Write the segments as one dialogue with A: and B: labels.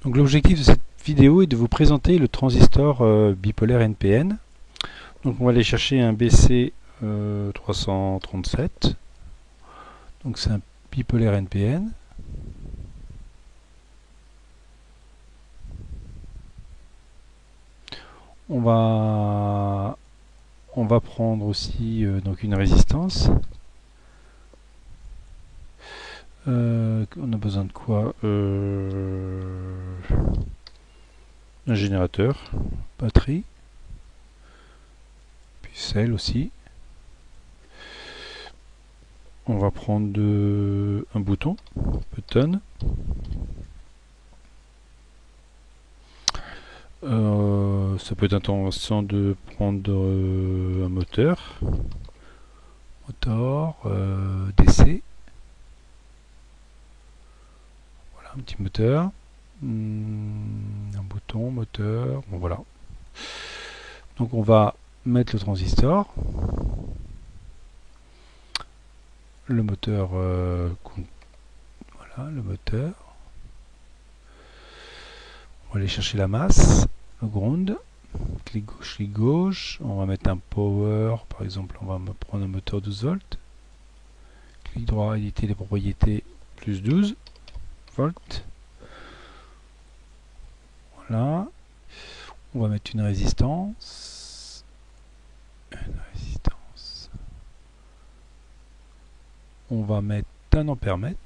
A: Donc l'objectif de cette vidéo est de vous présenter le transistor bipolaire NPN. Donc on va aller chercher un BC 337. Donc c'est un bipolaire NPN. On va prendre aussi donc une résistance. On a besoin de quoi? Un générateur, batterie, puis celle aussi. On va prendre un bouton, button. Ça peut être intéressant de prendre un moteur, DC. Voilà, un petit moteur. Un bouton, moteur. Bon, voilà. Donc on va mettre le transistor. Le moteur. Voilà, le moteur. On va aller chercher la masse, le ground. Clic gauche. On va mettre un power. Par exemple, on va prendre un moteur 12 volts. Clic droit, éditer les propriétés, plus 12 volts. Voilà. On va mettre une résistance. On va mettre un ampèremètre.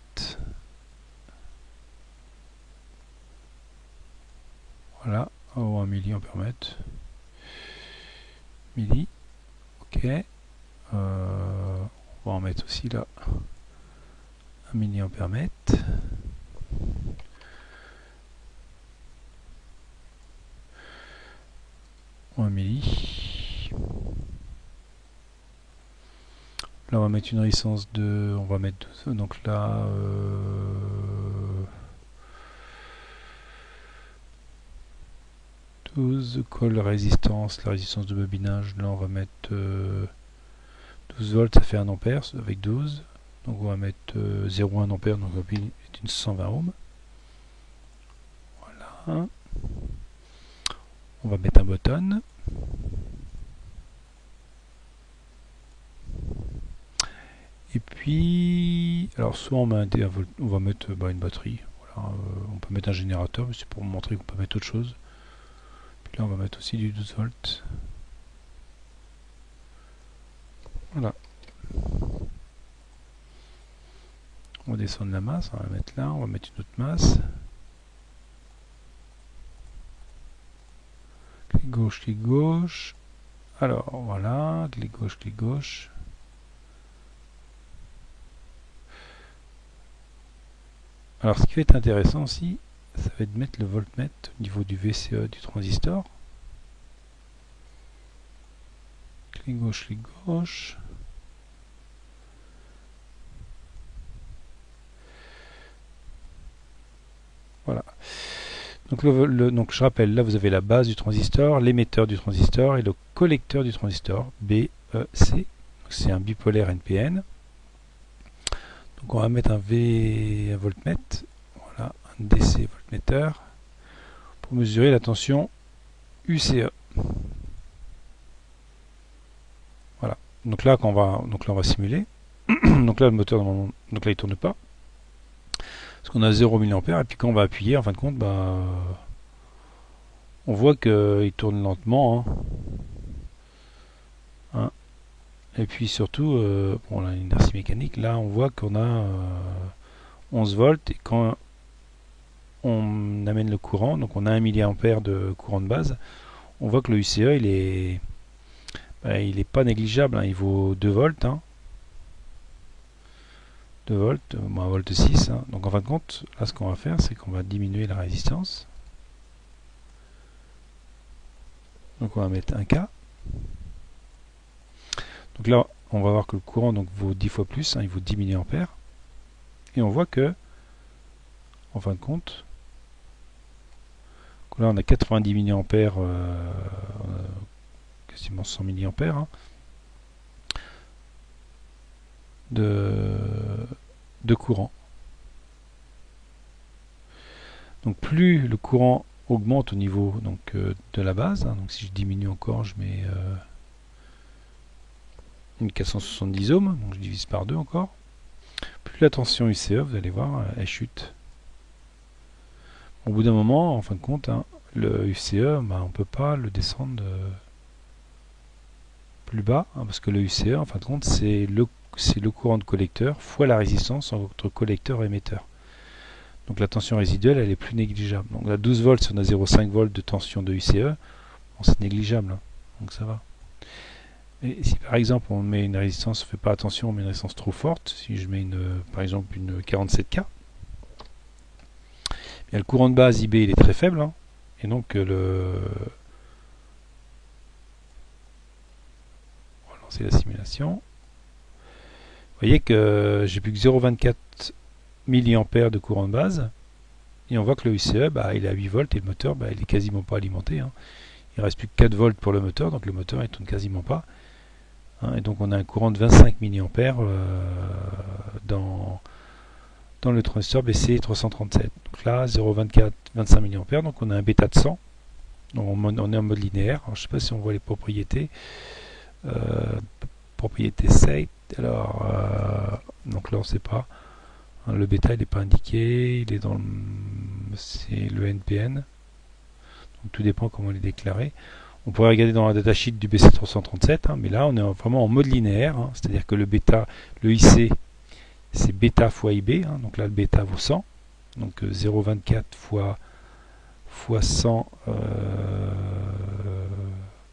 A: Voilà. Oh, un milliampèremètre. Milli. Ok. On va en mettre aussi là. Un milliampèremètre. Ou un milli. Là on va mettre une résistance de. On va mettre 12. Donc là. 12 colle résistance. La résistance de bobinage. Là on va mettre 12 volts, ça fait 1 ampère avec 12. Donc on va mettre 0,1 ampère, donc la pile est une 120 ohms. Voilà. On va mettre un button. Et puis, alors soit on va mettre une batterie. Voilà, on peut mettre un générateur, mais c'est pour vous montrer qu'on peut mettre autre chose. Puis là on va mettre aussi du 12 volts. Voilà. On va descendre la masse, on va mettre là, on va mettre une autre masse. Clic gauche, clic gauche. Alors voilà, clic gauche, clic gauche. Alors ce qui va être intéressant aussi, ça va être de mettre le voltmètre au niveau du VCE du transistor. Clic gauche, clic gauche. Voilà. Donc je rappelle, là vous avez la base du transistor, l'émetteur du transistor et le collecteur du transistor, B, E, C. C'est un bipolaire NPN. Donc on va mettre un voltmètre, voilà, un DC voltmetteur, pour mesurer la tension UCE. Voilà. Donc là on va simuler. Donc là le moteur donc là il tourne pas. Parce qu'on a 0 mA, et puis quand on va appuyer, en fin de compte, on voit qu'il tourne lentement. Hein. Et puis surtout, bon, on a une inertie mécanique, là on voit qu'on a 11 volts, et quand on amène le courant, donc on a 1 mA de courant de base, on voit que le UCE il est pas négligeable, hein, il vaut 2 volts. 2 volts, 1 volt 6. Hein. Donc en fin de compte, là ce qu'on va faire, c'est qu'on va diminuer la résistance. Donc on va mettre 1K. Donc là, on va voir que le courant donc, vaut 10 fois plus, hein, il vaut 10 mA. Et on voit que, en fin de compte, là on a 90 mA, quasiment 100 mA hein, de courant. Donc plus le courant augmente au niveau de la base, hein, donc si je diminue encore, je mets une 470 ohms, donc je divise par 2 encore, plus la tension UCE, vous allez voir, elle chute. Au bout d'un moment, en fin de compte, hein, le UCE, on ne peut pas le descendre plus bas, hein, parce que le UCE, en fin de compte, c'est le courant de collecteur fois la résistance entre collecteur et émetteur. Donc la tension résiduelle, elle est plus négligeable. Donc à 12 volts, si on a 0,5 volts de tension de UCE, bon, c'est négligeable, hein, donc ça va. Et si par exemple on met une résistance, on ne fait pas attention, on met une résistance trop forte, si je mets par exemple une 47K, bien, le courant de base IB il est très faible, hein, et donc on va lancer la simulation. Vous voyez que j'ai plus que 0,24 mA de courant de base, et on voit que le UCE il est à 8 volts et le moteur il est quasiment pas alimenté, hein. Il reste plus que 4 volts pour le moteur, donc le moteur il tourne quasiment pas, hein, et donc on a un courant de 25 mA dans le transistor BC337. Donc là 0,24 25 mA, donc on a un bêta de 100, donc on est en mode linéaire. Alors, je ne sais pas si on voit les propriétés, propriété state, alors donc là on ne sait pas, hein, le bêta il n'est pas indiqué, il est dans c'est le NPN, donc tout dépend comment il est déclaré. On pourrait regarder dans la datasheet du BC337, hein, mais là on est vraiment en mode linéaire, hein, c'est-à-dire que le bêta, le IC c'est bêta fois IB, hein, donc là le bêta vaut 100, donc 0,24 fois 100,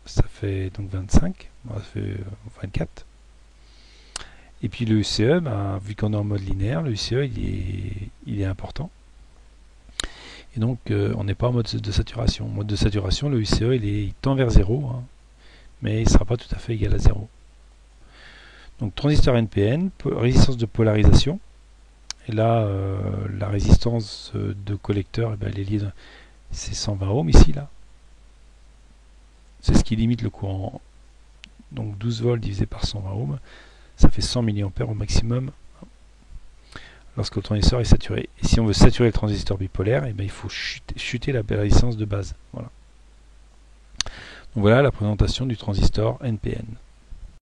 A: ça fait donc 25, ça fait 24. Et puis le UCE, vu qu'on est en mode linéaire, le UCE il est important. Et donc on n'est pas en mode de saturation. En mode de saturation, le UCE il tend vers 0, hein, mais il ne sera pas tout à fait égal à 0. Donc transistor NPN, résistance de polarisation. Et là, la résistance de collecteur, elle est liée, c'est 120 ohms ici, là. C'est ce qui limite le courant. Donc 12 volts divisé par 120 ohms, ça fait 100 mA au maximum lorsque le transistor est saturé. Et si on veut saturer le transistor bipolaire, il faut chuter la résistance de base. Voilà. Donc voilà la présentation du transistor NPN.